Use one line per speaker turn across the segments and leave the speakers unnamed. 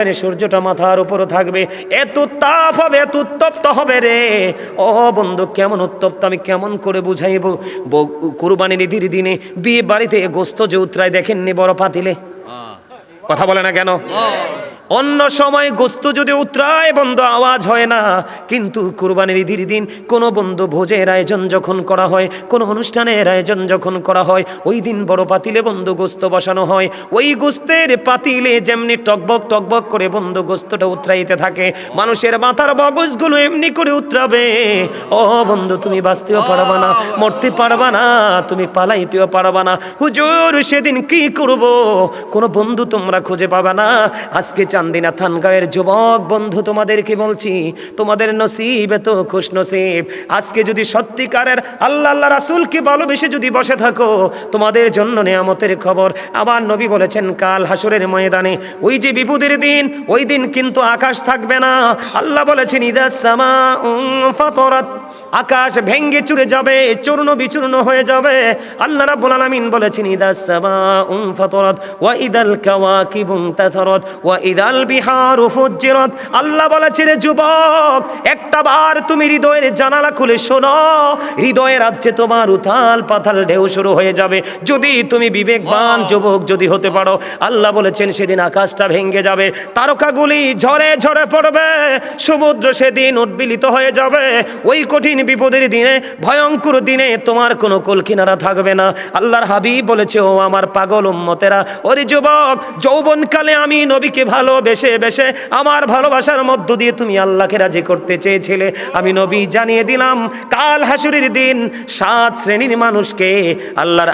সূর্যটা মাথার উপরে থাকবে, এত তাপ হবে, এত উত্তপ্ত হবে রে। ও বন্ধু, কেমন উত্তপ্ত আমি কেমন করে বুঝাইব? কুরবানির ঈদের দিনে বিয়ে বাড়িতে গোস্ত যে উতরায় দেখেননি বড় পাতিলে? কথা বলে না কেন? অন্য সময় গোস্ত যদি উতরায় বন্ধু আওয়াজ হয় না, কিন্তু কুরবানির ঈদের দিন কোনো বন্ধু ভোজের আয়োজন যখন করা হয়, কোনো অনুষ্ঠানের আয়োজন যখন করা হয়, ওই দিন বড় পাতিলে বন্ধু গোস্ত বসানো হয়। ওই গোস্তের পাতিলে যেমনি টকবক টকবক করে বন্ধু গোস্তটা উতরাইতে থাকে, মানুষের মাথার মগজগুলো এমনি করে উতরাবে। ও বন্ধু, তুমি বাঁচতেও পারবা না, মরতে পারবা না, তুমি পালাইতেও পারবা না। হুজুর, সেদিন কি করব? কোনো বন্ধু তোমরা খুঁজে পাবা না। আজকে চান্দিনা থানগাঁয়ের যুবক বন্ধু, তোমাদেরকে বলছি, তোমাদের নসিব এত খুশ নসিব। আজকে যদি সত্যিকারের আল্লাহ আল্লাহ রাসূলকে ভালোবেসে যদি বসে থাকো, তোমাদের জন্য নিয়ামতের খবর। আমার নবী বলেছেন, কাল হাসরের ময়দানে ওই যে বিপদের দিন, ওই দিন কিন্তু আকাশ থাকবে না। আল্লাহ বলেছেন, ইদাস সামাউ ফাতারাত, আকাশ ভেঙ্গে চুরে যাবে, চূর্ণ বিচূর্ণ হয়ে যাবে। আল্লাহ রাব্বুল আলামিন বলেছেন, ইদাস সামাউ ফাতারাত ওয়া ইদাল কাওয়াকিবু তাসারাত ওয়া ইদাল বিহারু ফুজ্জিরাত। আল্লাহ বলেছেন, যুবক, একটা বার তুমি হৃদয়ের জানালা খুলে শোনো, হৃদয়ের রাজ্যে তোমার উথাল পাথাল ঢেউ শুরু হয়ে যাবে। যদি তুমি বিবেকবান যুবক যদি হতে পারো, আল্লাহ বলেছেন সেদিন আকাশটা ভেঙ্গে যাবে, তারকাগুলি ঝরে ঝরে পড়বে, সমুদ্র সেদিন উদ্বেলিত হয়ে যাবে। ওই কঠিন বিপদের দিনে, ভয়ঙ্কর দিনে তোমার কোনো কুল কিনারা থাকবে না। আল্লাহর হাবিব বলেছে, ও আমার পাগল উম্মতেরা, ওরে যুবক, যৌবনকালে আমি নবীকে ভালোবেসে বেসে আমার ভালোবাসার মধ্য দিয়ে তুমি আল্লাহকে রাজি করতে চেয়েছিলে। আমি নবী জানিয়ে দিলাম, কাল হাসরের দিন 7 শ্রেণীর মানুষকে আল্লাহর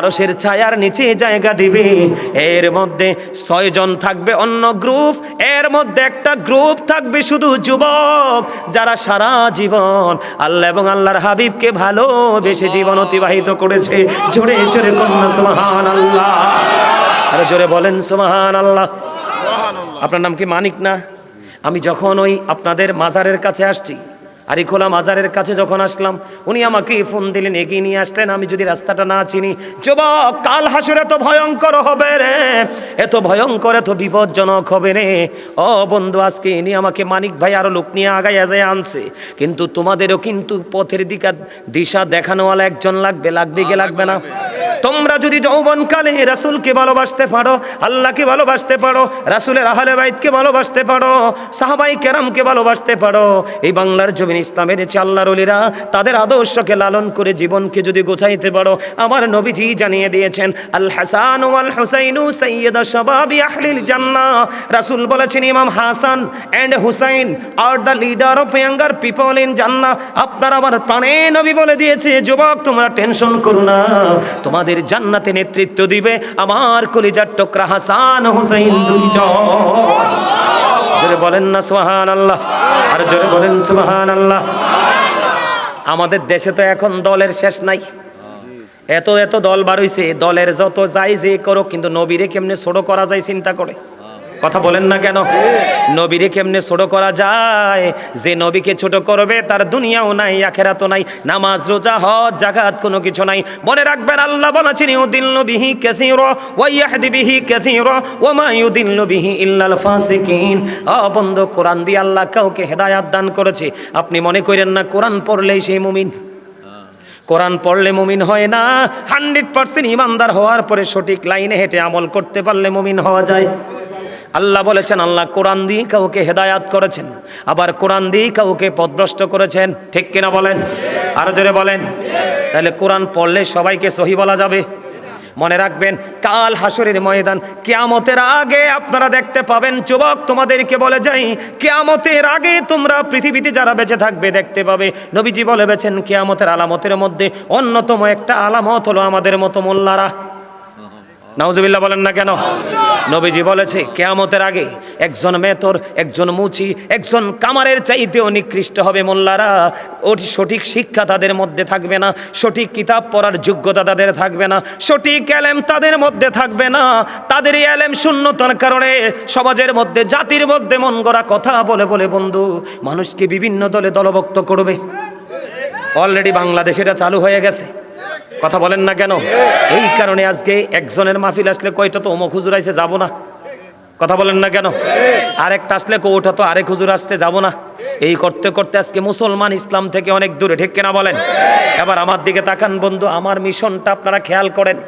আরশের ছায়ার নিচে জায়গা দিবে। এর মধ্যে 6 জন থাকবে অন্য গ্রুপ, এর মধ্যে একটা গ্রুপ থাকবে শুধু যুবক, যারা সারা জীবন আল্লাহ এবং আল্লাহর হাবিবকে ভালোবেসে জীবন অতিবাহিত করেছে। জোরে জোরে কন্যা সুবহানাল্লাহ, আরে জোরে বলেন সুবহানাল্লাহ। আপনার নাম কি মানিক না? আমি যখন ওই আপনাদের মাজারের কাছে আসছি, আরিখোলা মাজারের কাছে যখন আসলাম, উনি আমাকে ফোন দিলেন, এগিয়ে নিয়ে আসলেন। আমি যদি রাস্তাটা না চিনি, যুবক, কাল হাসরে এত ভয়ঙ্কর হবে রে, এত ভয়ঙ্কর, এত বিপজ্জনক হবে রে। ও বন্ধু, আজকে ইনি আমাকে মানিক ভাই আরো লোক নিয়ে আগাইয়া যায় আনছে, কিন্তু তোমাদেরও কিন্তু পথের দিশা দেখানোওয়ালা একজন লাগবে, লাগবে কি লাগবে না? তোমরা যদি যৌবনকালে রাসূলকে ভালোবাসতে পারো, আল্লাহকে ভালোবাসতে পারো, রাসূলের আহলে বাইতকে ভালোবাসতে পারো, সাহাবাই কেরামকে ভালোবাসতে পারো, এই বাংলার জমিন ইসলামের যে আল্লাহর ওলিরা তাদের আদর্শকে লালন করে জীবনকে যদি গোছাইতে পারো, আমার নবীজি জানিয়ে দিয়েছেন, আল হাসান ওয়াল হুসাইনু সাইয়্যিদু শাবাবি আহলিল জান্নাহ। রাসূল বলেছেন, Imam Hasan and Husain are the leader of younger people in Jannah. আপনার আমার প্রাণে নবী বলে দিয়েছে, যুবক, তোমরা টেনশন করো না, তোমাদের জান্নাতে নেতৃত্ব দিবে আমার কলিজার টুকরা হাসান হুসাইন দুইজন। জোরে বলেন না সুবহানাল্লাহ, আর জোরে বলেন সুবহানাল্লাহ। আমাদের দেশে তো এখন দলের শেষ নাই, এত এত দল বার হইছে, দলের যত যাই যে করো, কিন্তু নবীরে কেমনে ছোট করা যায় চিন্তা করে। কথা বলেন না কেন? নবীরে কেমনে ছোট করা যায়? যে নবীকে ছোট করবে তার দুনিয়াও নাই, আখিরাতও নাই, নামাজ রোজা হজ যাকাত কোনো কিছু নাই। মনে রাখবেন, আল্লাহ বলেছেন, ইউদিল্লু বিহি কাসীরা ওয়া ইয়াহদি বিহি কাসীরা ওয়া মা ইউদিল্লু বিহি ইল্লাল ফাসিকিন। বন্ধু, কোরআন দিয়ে আল্লাহ কাউকে হেদায়েত দান করেছে। আপনি মনে করেন না কোরআন পড়লেই সেই মুমিন। কোরআন পড়লে মুমিন হয় না। 100% ইমানদার হওয়ার পরে সঠিক লাইনে হেঁটে আমল করতে পারলে মুমিন হওয়া যায়। আল্লাহ বলেছেন, আল্লাহ কোরআন দিয়ে কাউকে হেদায়াত করেছেন, আবার কোরআন দিয়ে কাউকে পথভ্রষ্ট করেছেন। ঠিক কিনা বলেন? আরো জোরে বলেন। তাহলে কোরআন পড়লে সবাইকে সহি বলা যাবে? মনে রাখবেন, কাল হাসরের ময়দান, কিয়ামতের আগে আপনারা দেখতে পাবেন। যুবক, তোমাদেরকে বলে যাই, কিয়ামতের আগে তোমরা পৃথিবীতে যারা বেঁচে থাকবে দেখতে পাবে। নবীজি বলেছেন, কিয়ামতের আলামতের মধ্যে অন্যতম একটা আলামত হলো আমাদের মতো মোল্লারা। নাউজুবিল্লাহ বলেন না কেন? নবীজি বলেছে, কিয়ামতের আগে একজন মেতর, একজন মুচি, একজন কামারের চাইতেও নিকৃষ্ট হবে মোল্লারা। ওটি সঠিক শিক্ষা তাদের মধ্যে থাকবে না, সঠিক কিতাব পড়ার যোগ্যতা তাদের থাকবে না, সঠিক এলেম তাদের মধ্যে থাকবে না। তাদের এই এলেম শূন্যতার কারণে সমাজের মধ্যে, জাতির মধ্যে মন গড়া কথা বলে বলে বন্ধু মানুষকে বিভিন্ন দলে দলভুক্ত করবে। অলরেডি বাংলাদেশে এটা চালু হয়ে গেছে। কথা বলেন না কেন? এই কারণে আজকে একজনের মাহফিল আসলে কয়টা তো অমুক হুজুর আইছে, যাব না। কথা বলেন না কেন? আরেকটা আসলে কৌটা তো আরেক হুজুর আসতে যাব না, এই করতে করতে আজকে মুসলমান ইসলাম থেকে অনেক দূরে, ঠিক কিনা বলেন? এবার আমার দিকে তাকান বন্ধু, আমার মিশনটা আপনারা খেয়াল করেন।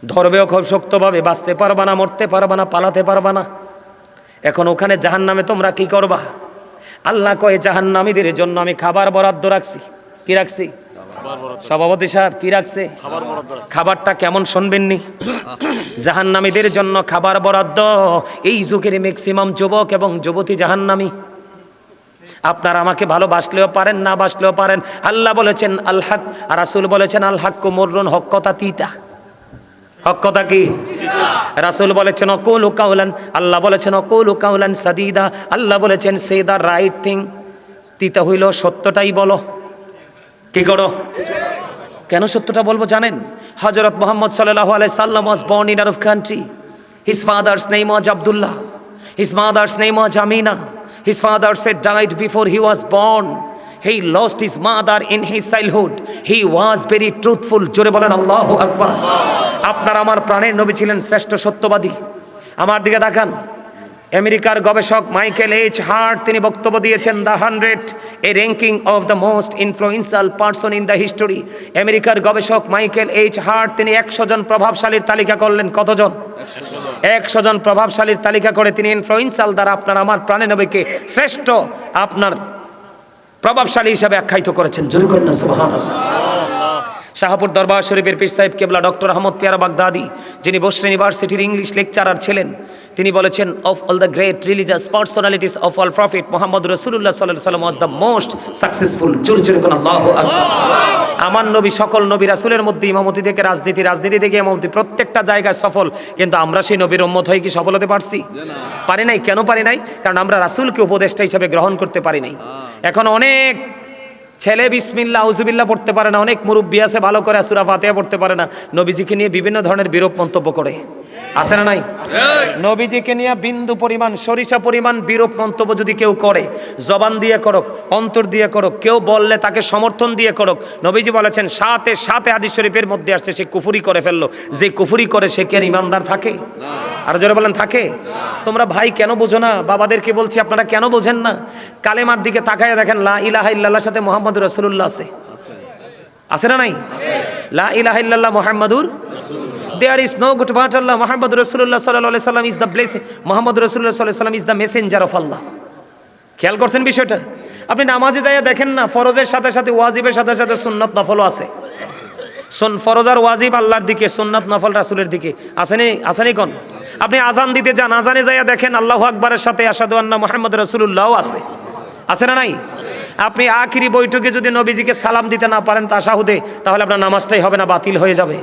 ধরবেও খুব শক্তভাবে, বাঁচতে পারবা না, মরতে পারবা না, পালাতে পারবা না। এখন ওখানে জাহান্নামে তোমরা কি করবা? আল্লাহ কয়ে জাহান্নামীদের জন্য আমি খাবার বরাদ্দ রাখছি। কি রাখছি? সভাপতি সাহেব কি রাখছে? খাবারটা কেমন শুনবেননি? জাহান্নামীদের জন্য খাবার বরাদ্দ। এই যুগের ম্যাক্সিমাম যুবক এবং যুবতী জাহান্নামী। আপনারা আমাকে ভালোবাসলেও পারেন, না বাসলেও পারেন। আল্লাহ বলেছেন আল হক, আর রাসূল বলেছেন আল হাক্কু মুররুন, হক কথা তিতা। হক কথা কি? রাসূল বলেছেন অকুলু কাউলান, আল্লাহ বলেছেন অকুলু কাউলান সাদীদা, আল্লাহ বলেছেন সে দা রাইট থিং। তিতা হইল সত্যটাই বলো। কি করো? কেন সত্যটা বলবো জানেন? হযরত মুহাম্মদ সাল্লাল্লাহু আলাইহি সাল্লাম was born in Arab country. His father's name was Abdullah. His mother's name was Amina. His father said died before he was born. He lost his mother in his childhood. He was very truthful. জোরে বলেন আল্লাহু আকবার। আপনার আমার প্রাণের নবী ছিলেন শ্রেষ্ঠ সত্যবাদী। আমার দিকে তাকান, আমেরিকার গবেষক মাইকেল এইচ হার্ট তিনি বক্তব্য দিয়েছেন the 100, A ranking of the most influential person in the history. আমেরিকার গবেষক মাইকেল এইচ হার্ট তিনি 100 জন প্রভাবশালীর তালিকা করলেন। কতজন? 100 জন প্রভাবশালীর তালিকা করে তিনি ইনফ্লুয়েন্সিয়াল দ্বারা আপনার আমার প্রাণের নবীকে শ্রেষ্ঠ আপনার প্রভাবশালী হিসাবে আখ্যায়িত করেছেন। জোরে করেন না সুবহানাল্লাহ। শাহপুর দরবার শরীফের পীর সাহেব কেবলা ডক্টর আহমদ পিয়ারা বাগদাদি, যিনি বসরা ইউনিভার্সিটির ইংলিশ লেকচারার ছিলেন, তিনি বলেছেন of all the great religious personalities of all prophet Muhammad রাসূলুল্লাহ সাল্লাল্লাহু আলাইহি ওয়াসাল্লাম ওয়াজ দ্য মোস্ট সাকসেসফুল। জোরে জোরে কোন আল্লাহু আকবার। আমার নবী সকল নবী রাসূলের মধ্যে ইমামতি থেকে রাজনীতি, রাজনীতি থেকে ইমামতি, প্রত্যেকটা জায়গায় সফল। কিন্তু আমরা সেই নবীর উম্মত হয়ে কি সফল হতে পারছি? পারি নাই। কেন পারি নাই? কারণ আমরা রাসূলকে উপদেষ্টা হিসেবে গ্রহণ করতে পারি নাই। এখন অনেক ছেলে বিসমিল্লাহ আউযুবিল্লাহ পড়তে পারে না, অনেক মুরব্বী আছে ভালো করে সূরা ফাতিহা পড়তে পারে না, নবীজিকে নিয়ে বিভিন্ন ধরনের বিরূপ মন্তব্য করে। আছে না নাই? নবীজিকে নিয়ে বিন্দু পরিমাণ, সরিষা পরিমাণ বিরূপ মন্তব্য যদি কেউ করে, জবান দিয়ে করুক, অন্তর দিয়ে করুক, কেউ বললে তাকে সমর্থন দিয়ে করুক, নবীজি বলেছেন সাথে সাথে হাদিস শরীফের মধ্যে আসছে সে কুফরি করে ফেললো। যে কুফরি করে সে কি আর ইমানদার থাকে? আর জোরে বলেন থাকে? তোমরা ভাই কেন বোঝো না? বাবাদেরকে বলছি আপনারা কেন বোঝেন না? কালেমার দিকে তাকায় দেখেন, লা ইলাহা ইল্লাল্লাহর সাথে মুহাম্মাদুর রাসূলুল্লাহ আছে। আছে না নাই? লা ইলাহা ইল্লাল্লাহ মুহাম্মাদুর, there is no good but Allah, Muhammad Rasulullah sallallahu alaihi wasallam is the blessing, Muhammad Rasulullah sallallahu alaihi wasallam is the messenger of Allah. খেয়াল করছেন বিষয়টা? আপনি নামাজে যাইয়া দেখেন না, ফরজের সাথে সাথে ওয়াজিবের সাথে সাথে সুন্নাত নফলও আছে। ফরজ আর ওয়াজিব আল্লাহর দিকে, সুন্নাত নফল রাসূলের দিকে। আসেনি? আসেনি কোন? আপনি আজান দিতে যান, আজানে যাইয়া দেখেন আল্লাহু আকবারের সাথে আশহাদু আন্না মুহাম্মাদুর রাসূলুল্লাহও আছে। আছে না নাই? আপনি আখিরি বৈঠকে যদি নবীজিকে সালাম দিতে না পারেন তাশাহুদে, তাহলে আপনার নামাজটাই হবে না, বাতিল হয়ে যাবে।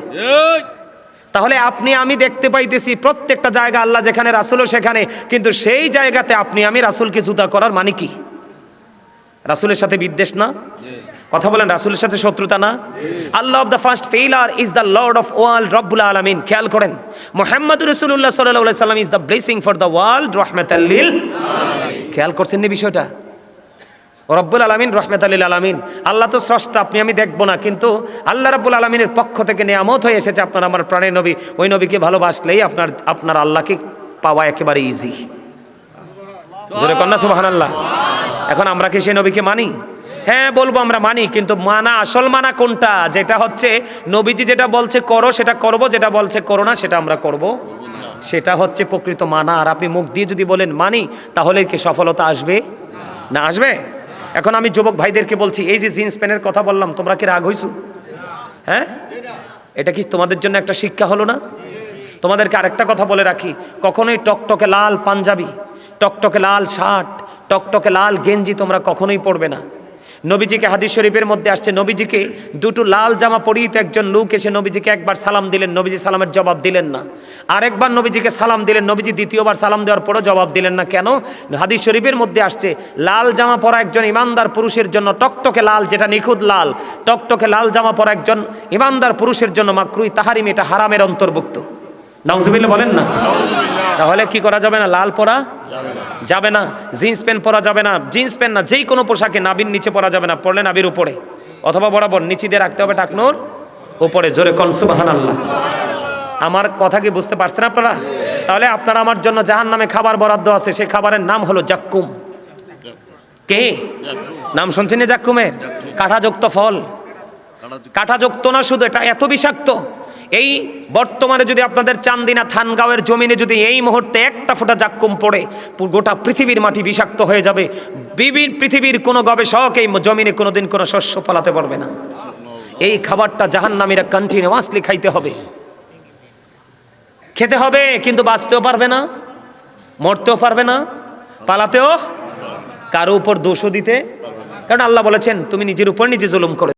তাহলে আপনি আমি দেখতে পাইতেছি প্রত্যেকটা জায়গা আল্লাহ যেখানে রাসূলও সেখানে, কিন্তু সেই জায়গাতে আপনি আমি রাসূলকে জুতা করার মানে কি? রাসূলের সাথে বিদ্বেষ না? কথা বলেন, রাসূলের সাথে শত্রুতা না? Allah of the first failure is the lord of world রব্বুল আলামিন। খেয়াল করেন, মুহাম্মদুর রাসূলুল্লাহ সাল্লাল্লাহু আলাইহি সাল্লাম is the blessing for the world, রাহমাতাল লিল আলামিন। খেয়াল করছেন না বিষয়টা? রব্বুল আলামিন, রাহমাতাল লিল আলামিন। আল্লাহ তো স্রষ্টা, আপনি আমি দেখবো না, কিন্তু আল্লাহ রাব্বুল আলামিনের পক্ষ থেকে নিয়ামত হয়ে এসেছে আপনার আমার প্রাণের নবী। ওই নবীকে ভালোবাসলেই আপনার আল্লাহকে পাওয়া একেবারে ইজি। জোরে কন্যা সুবহানাল্লাহ। এখন আমরা কি সেই নবীকে মানি? হ্যাঁ বলবো আমরা মানি, কিন্তু মানা, আসল মানা কোনটা? যেটা হচ্ছে নবীজি যেটা বলছে করো সেটা করব, যেটা বলছে করো না সেটা আমরা করব, সেটা হচ্ছে প্রকৃত মানা। আর আপনি মুখ দিয়ে যদি বলেন মানি, তাহলে কি সফলতা আসবে? না আসবে। এখন আমি যুবক ভাইদেরকে বলছি, এই যে জিন্স প্যান্টের কথা বললাম, তোমরা কি রাগ হইছো? হ্যাঁ, এটা কি তোমাদের জন্য একটা শিক্ষা হলো না? তোমাদেরকে আরেকটা কথা বলে রাখি, কখনোই টকটকে লাল পাঞ্জাবি, টকটকে লাল শার্ট, টকটকে লাল গেঞ্জি তোমরা কখনোই পরবে না। নবীজিকে হাদিস শরীফের মধ্যে আসছে, নবীজিকে দুটো লাল জামা পরিহিত একজন লোক এসে নবীজিকে একবার সালাম দিলেন, নবীজি সালামের জবাব দিলেন না। আরেকবার নবীজিকে সালাম দিলেন, নবীজি দ্বিতীয়বার সালাম দেওয়ার পরও জবাব দিলেন না। কেন? হাদিস শরীফের মধ্যে আসছে লাল জামা পরা একজন ইমানদার পুরুষের জন্য, টকটকে লাল যেটা নিখুঁত লাল, টকটকে লাল জামা পরা একজন ইমানদার পুরুষের জন্য মাকরুহ তাহরিম, এটা হারামের অন্তর্ভুক্ত। নাউজুবিল্লাহ বলেন না? তাহলে কি করা যাবে না? লাল পরা যাবে না, জিন্স প্যান্ট পরা যাবে না, জিন্স প্যান্ট না, যেই কোনো পোশাকে নাবির নিচে পরা যাবে না, পরলে নাবির উপরে অথবা বরাবর নিচে দিয়ে রাখতে হবে টাকনোর উপরে। জোরে কোন সুবহানাল্লাহ। আমার কথা কি বুঝতে পারছেন আপনারা? তাহলে আপনার আমার জন্য জাহান্নামে খাবার বরাদ্দ আছে, সেই খাবারের নাম হলো জাক্কুম। কে নাম শুনছেন জাক্কুমের? কাঁটাযুক্ত ফল, কাঁটাযুক্ত না শুধু, এটা এত বিষাক্ত। এই বর্তমানে যদি আপনাদের চান্দিনা থানগাঁওয়ের জমিনে যদি এই মুহূর্তে একটা ফোঁটা জাক্কুম পড়ে, গোটা পৃথিবীর মাটি বিষাক্ত হয়ে যাবে। পৃথিবীর কোনো গবেষক এই জমিনে কোনোদিন কোনো শস্য ফলাতে পারবে না। এই খাবারটা জাহান্নামীরা কন্টিনিউয়াসলি খাইতে হবে, খেতে হবে, কিন্তু বাঁচতেও পারবে না, মরতেও পারবে না, পালাতেও কারো উপর দোষও দিতে, কারণ আল্লাহ বলেছেন তুমি নিজের উপর নিজে জুলুম করে